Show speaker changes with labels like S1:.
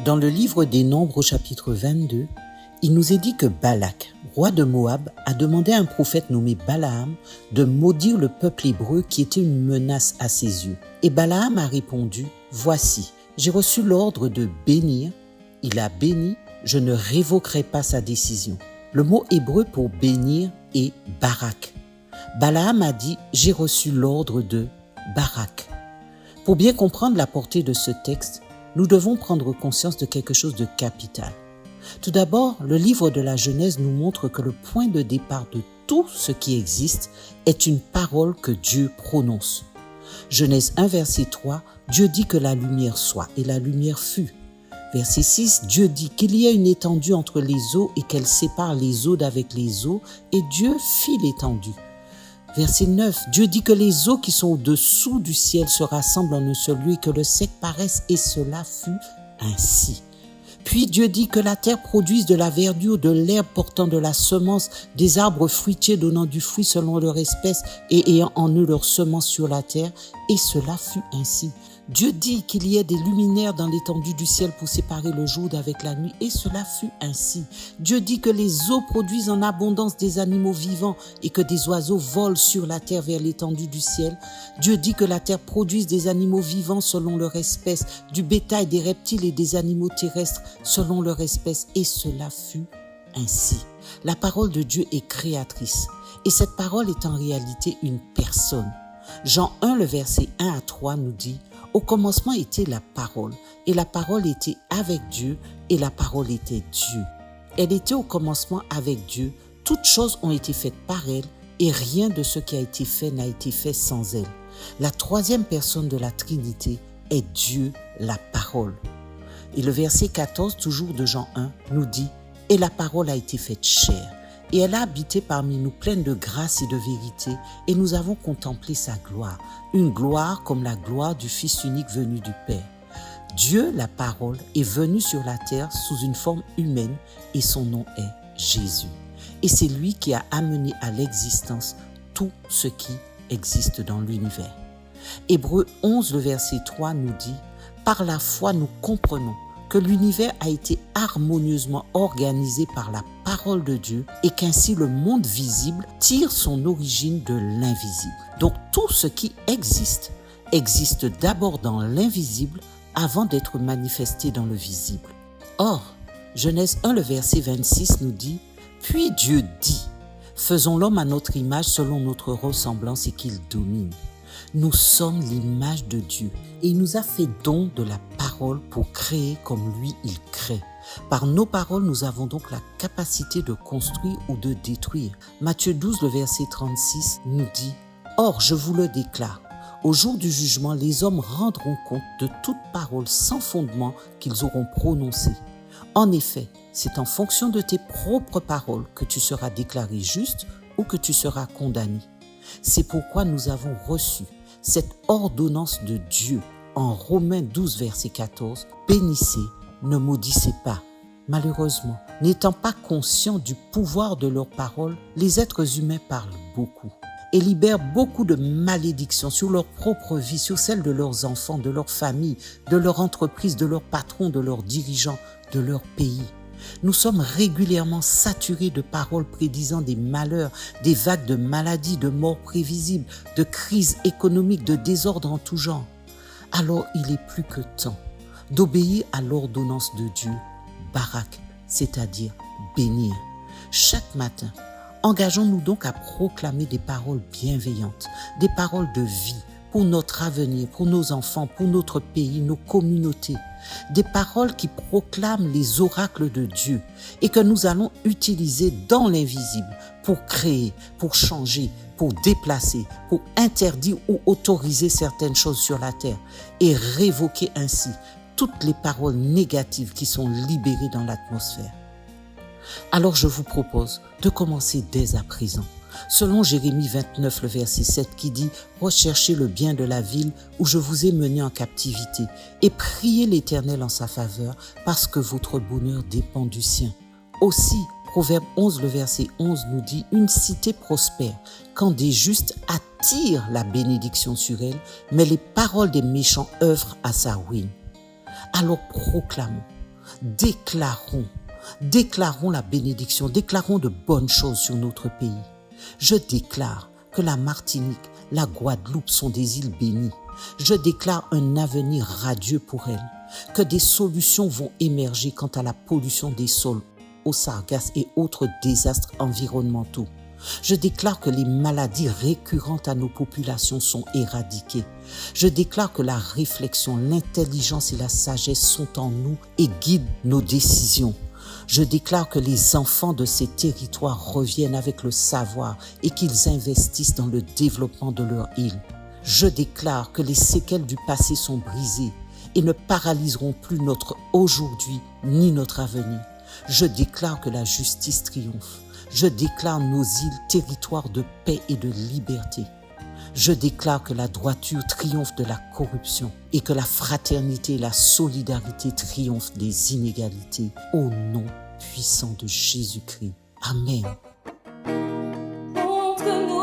S1: Dans le livre des Nombres au chapitre 22, il nous est dit que Balak, roi de Moab, a demandé à un prophète nommé Balaam de maudire le peuple hébreu qui était une menace à ses yeux. Et Balaam a répondu, « Voici, j'ai reçu l'ordre de bénir. Il a béni, je ne révoquerai pas sa décision. » Le mot hébreu pour bénir est barak. Balaam a dit, « J'ai reçu l'ordre de Barak. » Pour bien comprendre la portée de ce texte, nous devons prendre conscience de quelque chose de capital. Tout d'abord, le livre de la Genèse nous montre que le point de départ de tout ce qui existe est une parole que Dieu prononce. Genèse 1, verset 3, Dieu dit que la lumière soit, et la lumière fut. Verset 6, Dieu dit qu'il y a une étendue entre les eaux et qu'elle sépare les eaux d'avec les eaux, et Dieu fit l'étendue. Verset 9, Dieu dit que les eaux qui sont au-dessous du ciel se rassemblent en un seul lieu et que le sec paraisse, et cela fut ainsi. Puis Dieu dit que la terre produise de la verdure, de l'herbe portant de la semence, des arbres fruitiers donnant du fruit selon leur espèce et ayant en eux leur semence sur la terre, et cela fut ainsi. Dieu dit qu'il y ait des luminaires dans l'étendue du ciel pour séparer le jour d'avec la nuit, et cela fut ainsi. Dieu dit que les eaux produisent en abondance des animaux vivants et que des oiseaux volent sur la terre vers l'étendue du ciel. Dieu dit que la terre produise des animaux vivants selon leur espèce, du bétail, des reptiles et des animaux terrestres selon leur espèce, et cela fut ainsi. La parole de Dieu est créatrice, et cette parole est en réalité une personne. Jean 1, le verset 1 à 3 nous dit « Au commencement était la parole, et la parole était avec Dieu, et la parole était Dieu. Elle était au commencement avec Dieu, toutes choses ont été faites par elle, et rien de ce qui a été fait n'a été fait sans elle. La troisième personne de la Trinité est Dieu, la parole. » Et le verset 14, toujours de Jean 1, nous dit « Et la parole a été faite chair. Et elle a habité parmi nous pleine de grâce et de vérité, et nous avons contemplé sa gloire, une gloire comme la gloire du Fils unique venu du Père. Dieu, la parole, est venu sur la terre sous une forme humaine, et son nom est Jésus. Et c'est lui qui a amené à l'existence tout ce qui existe dans l'univers. Hébreux 11, le verset 3 nous dit « Par la foi, nous comprenons que l'univers a été harmonieusement organisé par la parole de Dieu et qu'ainsi le monde visible tire son origine de l'invisible. » Donc tout ce qui existe d'abord dans l'invisible avant d'être manifesté dans le visible. Or, Genèse 1, le verset 26 nous dit « Puis Dieu dit, faisons l'homme à notre image selon notre ressemblance et qu'il domine. » Nous sommes l'image de Dieu et il nous a fait don de la parole pour créer comme lui il crée. Par nos paroles, nous avons donc la capacité de construire ou de détruire. Matthieu 12, le verset 36 nous dit « Or, je vous le déclare, au jour du jugement, les hommes rendront compte de toute parole sans fondement qu'ils auront prononcée. En effet, c'est en fonction de tes propres paroles que tu seras déclaré juste ou que tu seras condamné. C'est pourquoi nous avons reçu cette ordonnance de Dieu en Romains 12, verset 14. Bénissez, ne maudissez pas. Malheureusement, n'étant pas conscients du pouvoir de leurs paroles, les êtres humains parlent beaucoup et libèrent beaucoup de malédictions sur leur propre vie, sur celle de leurs enfants, de leur famille, de leur entreprise, de leurs patrons, de leurs dirigeants, de leur pays. Nous sommes régulièrement saturés de paroles prédisant des malheurs, des vagues de maladies, de morts prévisibles, de crises économiques, de désordres en tout genre. Alors il est plus que temps d'obéir à l'ordonnance de Dieu, Barak, c'est-à-dire bénir. Chaque matin, engageons-nous donc à proclamer des paroles bienveillantes, des paroles de vie pour notre avenir, pour nos enfants, pour notre pays, nos communautés. Des paroles qui proclament les oracles de Dieu et que nous allons utiliser dans l'invisible pour créer, pour changer, pour déplacer, pour interdire ou autoriser certaines choses sur la terre et révoquer ainsi toutes les paroles négatives qui sont libérées dans l'atmosphère. Alors je vous propose de commencer dès à présent. Selon Jérémie 29, le verset 7 qui dit « Recherchez le bien de la ville où je vous ai mené en captivité et priez l'Éternel en sa faveur parce que votre bonheur dépend du sien. » Aussi, Proverbe 11, le verset 11 nous dit « Une cité prospère quand des justes attirent la bénédiction sur elle, mais les paroles des méchants œuvrent à sa ruine. » Alors proclamons Déclarons la bénédiction, déclarons de bonnes choses sur notre pays. Je déclare que la Martinique, la Guadeloupe sont des îles bénies. Je déclare un avenir radieux pour elles, que des solutions vont émerger quant à la pollution des sols, aux sargasses et autres désastres environnementaux. Je déclare que les maladies récurrentes à nos populations sont éradiquées. Je déclare que la réflexion, l'intelligence et la sagesse sont en nous et guident nos décisions. Je déclare que les enfants de ces territoires reviennent avec le savoir et qu'ils investissent dans le développement de leur île. Je déclare que les séquelles du passé sont brisées et ne paralyseront plus notre aujourd'hui ni notre avenir. Je déclare que la justice triomphe. Je déclare nos îles territoires de paix et de liberté. Je déclare que la droiture triomphe de la corruption et que la fraternité et la solidarité triomphent des inégalités au nom puissant de Jésus-Christ. Amen.
S2: Montre-nous